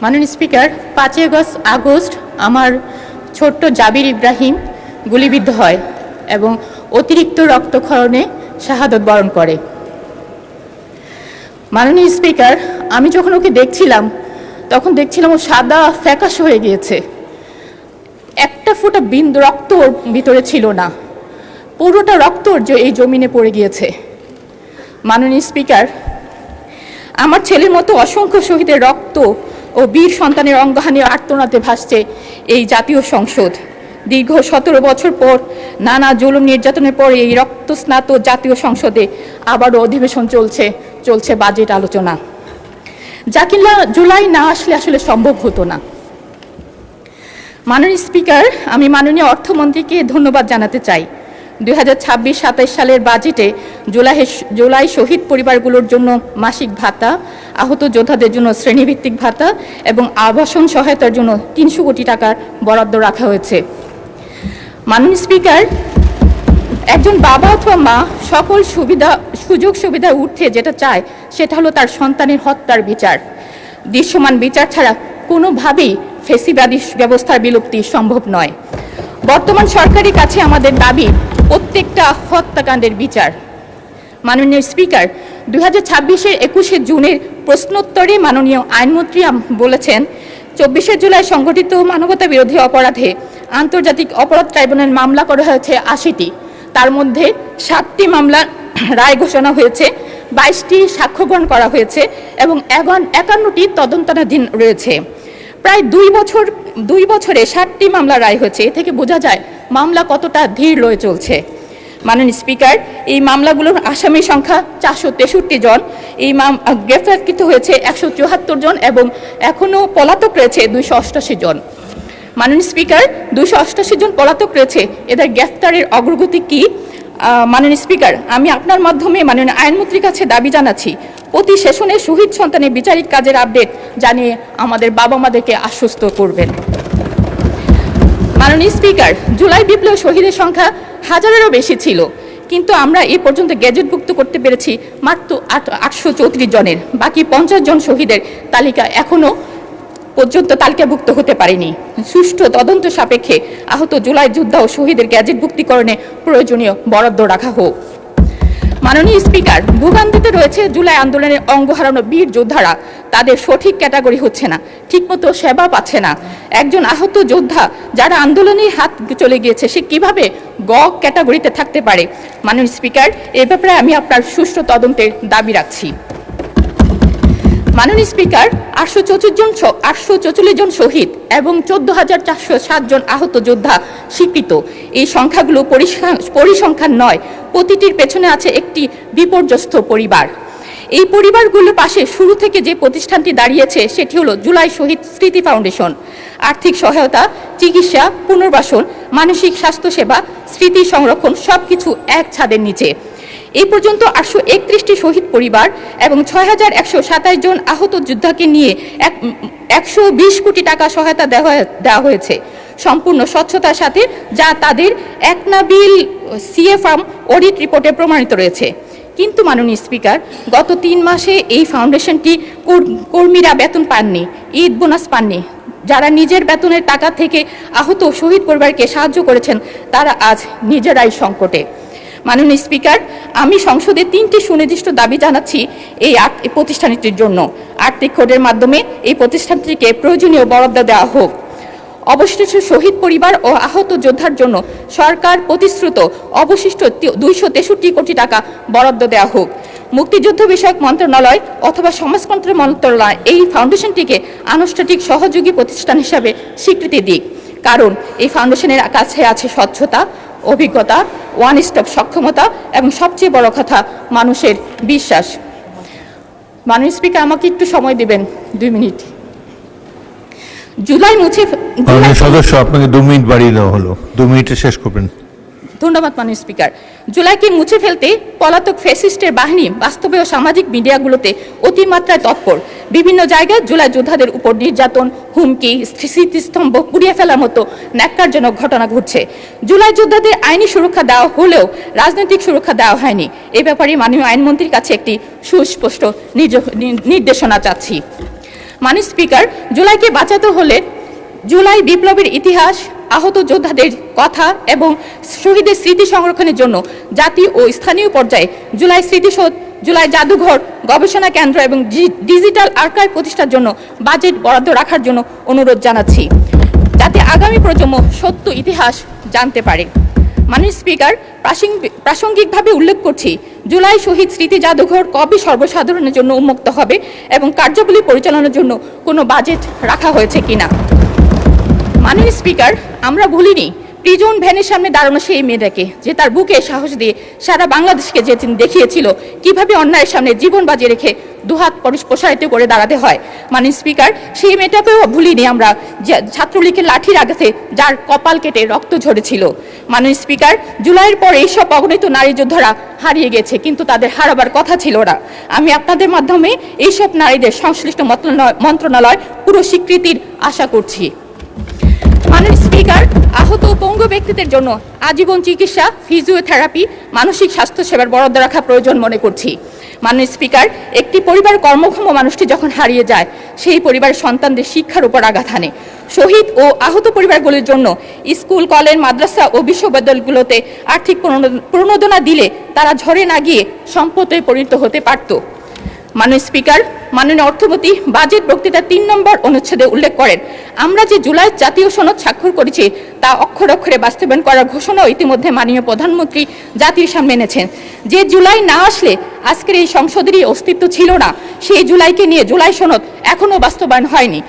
মাননীয় speaker, 5ই August আমার ছোট্ট জাবির ইব্রাহিম গুলিবিদ্ধ হয় এবং অতিরিক্ত রক্তক্ষরণে শাহাদত বরণ করে। মাননীয় স্পিকার, আমি যখন ওকে দেখছিলাম তখন দেখছিলাম ও সাদা ফ্যাকাশে হয়ে গিয়েছে। একটা ফোঁটা বিন্দু রক্ত ওর ভিতরে ছিল না, পুরোটা রক্ত এই জমিনে পড়ে গিয়েছে। মাননীয় স্পিকার, আমার ছেলের মতো অসংখ্য শহীদের রক্ত ও বীর সন্তানের অঙ্গহানি আর্তনাদে ভাসছে এই জাতীয় সংসদ। দীর্ঘ 17 বছর পর নানা জুলুম নির্যাতনের পর এই রক্তস্নাত জাতীয় সংসদে আবারও অধিবেশন চলছে বাজেট আলোচনা, যা কিনা জুলাই না আসলে আসলে সম্ভব হতো না। মাননীয় স্পিকার, আমি মাননীয় অর্থমন্ত্রীকে ধন্যবাদ জানাতে চাই। 2026-27 সালের বাজেটে জুলাই শহীদ পরিবারগুলোর জন্য মাসিক ভাতা, আহত যোদ্ধাদের জন্য শ্রেণীভিত্তিক ভাতা এবং আবাসন সহায়তার জন্য 300 কোটি টাকার বরাদ্দ রাখা হয়েছে। মাননীয় স্পিকার, একজন বাবা অথবা মা সকল সুযোগ সুবিধার ঊর্ধ্বে যেটা চায় সেটা হলো তার সন্তানের হত্যার বিচার। দৃশ্যমান বিচার ছাড়া কোনোভাবেই ফেসিবাদী ব্যবস্থার বিলুপ্তি সম্ভব নয়। বর্তমান সরকারের কাছে আমাদের দাবি প্রত্যেকটা হত্যাকাণ্ডের বিচার। মাননীয় স্পিকার, 2026-এর 21শে জুনের প্রশ্নোত্তরে মাননীয় আইনমন্ত্রী বলেছেন, 24শে জুলাই সংঘটিত মানবতা বিরোধী অপরাধে আন্তর্জাতিক অপরাধ ট্রাইব্যুনাল মামলা করা হয়েছে 80টি। তার মধ্যে 7টি মামলা রায় ঘোষণা হয়েছে, 22টি সাক্ষ্য গ্রহণ করা হয়েছে এবং 51টি তদন্তাধীন রয়েছে। প্রায় 2 বছরে 7টি মামলা রায় হয়েছে। এ থেকে বোঝা যায় মামলা কতটা ধীর লয়ে চলছে। মাননীয় স্পিকার, এই মামলাগুলোর আসামি সংখ্যা 463 জন, গ্রেফতারকৃত হয়েছে 174 জন এবং এখনও পলাতক রয়েছে 288 জন। মাননীয় স্পিকার, 288 জন পলাতক রয়েছে, এদের গ্রেফতারের অগ্রগতি কি? মাননীয় স্পিকার, আমি আপনার মাধ্যমে মাননীয় আইনমন্ত্রীর কাছে দাবি জানাচ্ছি, প্রতি সেশনে শহীদ সন্তানের বিচারিক কাজের আপডেট জানিয়ে আমাদের বাবা মাদেরকে আশ্বস্ত করবেন। মাননীয় স্পিকার, জুলাই বিপ্লব শহীদের সংখ্যা 1000-এরও বেশি ছিল, কিন্তু আমরা এ পর্যন্ত গেজেটভুক্ত করতে পেরেছি মাত্র 834 জনের। বাকি 50 জন শহীদের তালিকা এখনও পর্যন্ত তালিকাভুক্ত হতে পারেনি। সুষ্ঠু তদন্ত সাপেক্ষে আহত জুলাই যোদ্ধা ও শহীদের গ্যাজেটভুক্তিকরণে প্রয়োজনীয় বরাদ্দ রাখা হোক। মাননীয় স্পিকার, ভোগান্তিতে রয়েছে জুলাই আন্দোলনের অঙ্গ হারানো বীর যোদ্ধারা। তাদের সঠিক ক্যাটাগরি হচ্ছে না, ঠিকমতো সেবা পাচ্ছে না। একজন আহত যোদ্ধা যারা আন্দোলনে হাত চলে গিয়েছে, সে কিভাবে গ ক্যাটাগরিতে থাকতে পারে? মাননীয় স্পিকার, এ ব্যাপারে আমি আপনার সুষ্ঠু তদন্তের দাবি রাখছি। মাননীয় স্পিকার, 844 জন শহীদ এবং 14,407 জন আহত যোদ্ধা স্বীকৃত। এই সংখ্যাগুলো পরিসংখ্যান নয়, প্রতিটির পেছনে আছে একটি বিপর্যস্ত পরিবার। এই পরিবারগুলোর পাশে শুরু থেকে যে প্রতিষ্ঠানটি দাঁড়িয়েছে সেটি হলো জুলাই শহীদ স্মৃতি ফাউন্ডেশন। আর্থিক সহায়তা, চিকিৎসা, পুনর্বাসন, মানসিক স্বাস্থ্যসেবা, স্মৃতি সংরক্ষণ সবকিছু এক ছাদের নিচে। এই পর্যন্ত 831টি শহীদ পরিবার এবং 6127 জন আহত যোদ্ধাকে নিয়ে 120 কোটি টাকা সহায়তা দেওয়া হয়েছে সম্পূর্ণ স্বচ্ছতার সাথে, যা তাদের একনাবিল সিএ ফার্ম অডিট রিপোর্টে প্রমাণিত রয়েছে। কিন্তু মাননীয় স্পিকার, গত 3 মাসে এই ফাউন্ডেশনটি কর্মীরা বেতন পাননি, ঈদ বোনাস পাননি। যারা নিজের বেতনের টাকা থেকে আহত শহীদ পরিবারকে সাহায্য করেছেন তারা আজ নিজেরাই সংকটে। মাননীয় স্পিকার, আমি সংসদে 3টি সুনির্দিষ্ট দাবি জানাচ্ছি এই প্রতিষ্ঠানটির জন্য। আর্থিক কোডের মাধ্যমে এই প্রতিষ্ঠানটিকে প্রয়োজনীয় বরাদ্দ দেওয়া হোক। অবশিষ্ট শহীদ পরিবার ও আহত যোদ্ধার জন্য সরকার প্রতিশ্রুত অবশিষ্ট 263 কোটি টাকা বরাদ্দ দেওয়া হোক। মুক্তিযুদ্ধ বিষয়ক মন্ত্রণালয় অথবা সমাজতন্ত্র মন্ত্রণালয় এই ফাউন্ডেশনটিকে আনুষ্ঠানিক সহযোগী প্রতিষ্ঠান হিসাবে স্বীকৃতি দিক, কারণ এই ফাউন্ডেশনের কাছে আছে স্বচ্ছতা, অভিজ্ঞতা, ওয়ান স্টপ সক্ষমতা এবং সবচেয়ে বড় কথা মানুষের বিশ্বাস। মাননীয় স্পিকার, আমাকে একটু সময় দিবেন 2 মিনিট। জুলাই সদস্য, আপনাকে 2 মিনিট বাড়িয়ে দেওয়া হলো, 2 মিনিটে শেষ করবেন। ধন্যবাদ মাননীয় স্পিকার। জুলাইকে মুছে ফেলতে পলাতক ফ্যাসিস্টের বাহিনী বাস্তবে ও সামাজিক মিডিয়াগুলোতে অতিমাত্রায় তৎপর। বিভিন্ন জায়গায় জুলাই যোদ্ধাদের উপর নির্যাতন, হুমকি, স্মৃতিস্তম্ভ পুড়িয়ে ফেলার মতো ন্যাক্কারজনক ঘটনা ঘটছে। জুলাই যোদ্ধাদের আইনি সুরক্ষা দেওয়া হলেও রাজনৈতিক সুরক্ষা দেওয়া হয়নি। এ ব্যাপারে মাননীয় আইনমন্ত্রীর কাছে একটি সুস্পষ্ট নির্দেশনা চাচ্ছি। মাননীয় স্পিকার, জুলাইকে বাঁচাতে হলে জুলাই বিপ্লবের ইতিহাস, আহত যোদ্ধাদের কথা এবং শহীদের স্মৃতি সংরক্ষণের জন্য জাতীয় ও স্থানীয় পর্যায়ে জুলাই স্মৃতিসৌধ, জুলাই জাদুঘর, গবেষণা কেন্দ্র এবং ডিজিটাল আর্কাইভ প্রতিষ্ঠার জন্য বাজেট বরাদ্দ রাখার জন্য অনুরোধ জানাচ্ছি, যাতে আগামী প্রজন্ম সত্য ইতিহাস জানতে পারে। মাননীয় স্পিকার, প্রাসঙ্গিকভাবে উল্লেখ করছি, জুলাই শহীদ স্মৃতি জাদুঘর কবে সর্বসাধারণের জন্য উন্মুক্ত হবে এবং কার্যাবলী পরিচালনার জন্য কোনো বাজেট রাখা হয়েছে কিনা। মাননীয় স্পিকার, আমরা ভুলিনি প্রিজন ভ্যানের সামনে দাঁড়ানো সেই মেয়েটাকে, যে তার বুকে সাহস দিয়ে সারা বাংলাদেশকে যে দেখিয়েছিল কিভাবে অন্যায়ের সামনে জীবন বাজিয়ে রেখে দুহাত প্রসারিত করে দাঁড়াতে হয়। মাননীয় স্পিকার, সেই মেয়েটাকেও ভুলিনি আমরা, যে ছাত্রলীগের লাঠির আঘাতে যার কপাল কেটে রক্ত ঝরেছিল। মাননীয় স্পিকার, জুলাইয়ের পর এইসব অগণিত নারী যোদ্ধারা হারিয়ে গেছে, কিন্তু তাদের হারাবার কথা ছিল না। আমি আপনাদের মাধ্যমে এইসব নারীদের সংশ্লিষ্ট মন্ত্রণালয় পুরো স্বীকৃতির আশা করছি। মাননীয় স্পিকার, আহত ও পঙ্গু ব্যক্তিদের জন্য আজীবন চিকিৎসা, ফিজিওথেরাপি, মানসিক স্বাস্থ্য সেবার বরাদ্দ রাখা প্রয়োজন মনে করছি। মাননীয় স্পিকার, একটি পরিবার কর্মক্ষম মানুষটি যখন হারিয়ে যায়, সেই পরিবারের সন্তানদের শিক্ষার উপর আঘাত হানে। শহীদ ও আহত পরিবারগুলির জন্য স্কুল, কলেজ, মাদ্রাসা ও বিশ্ববিদ্যালয়গুলোতে আর্থিক প্রণোদনা দিলে তারা ঝরে না গিয়ে সম্পদে পরিণত হতে পারত। মাননীয় স্পিকার, মাননীয় অর্থমন্ত্রী বাজেট বক্তৃতার 3 নম্বর অনুচ্ছেদে উল্লেখ করেন, আমরা যে জুলাই জাতীয় সনদ স্বাক্ষর করেছি তা অক্ষরে অক্ষরে বাস্তবায়ন করার ঘোষণাও ইতিমধ্যে মাননীয় প্রধানমন্ত্রী জাতির সামনে এনেছেন। যে জুলাই না আসলে আজকের এই সংসদেরই অস্তিত্ব ছিল না, সেই জুলাইকে নিয়ে জুলাই সনদ এখনও বাস্তবায়ন হয়নি।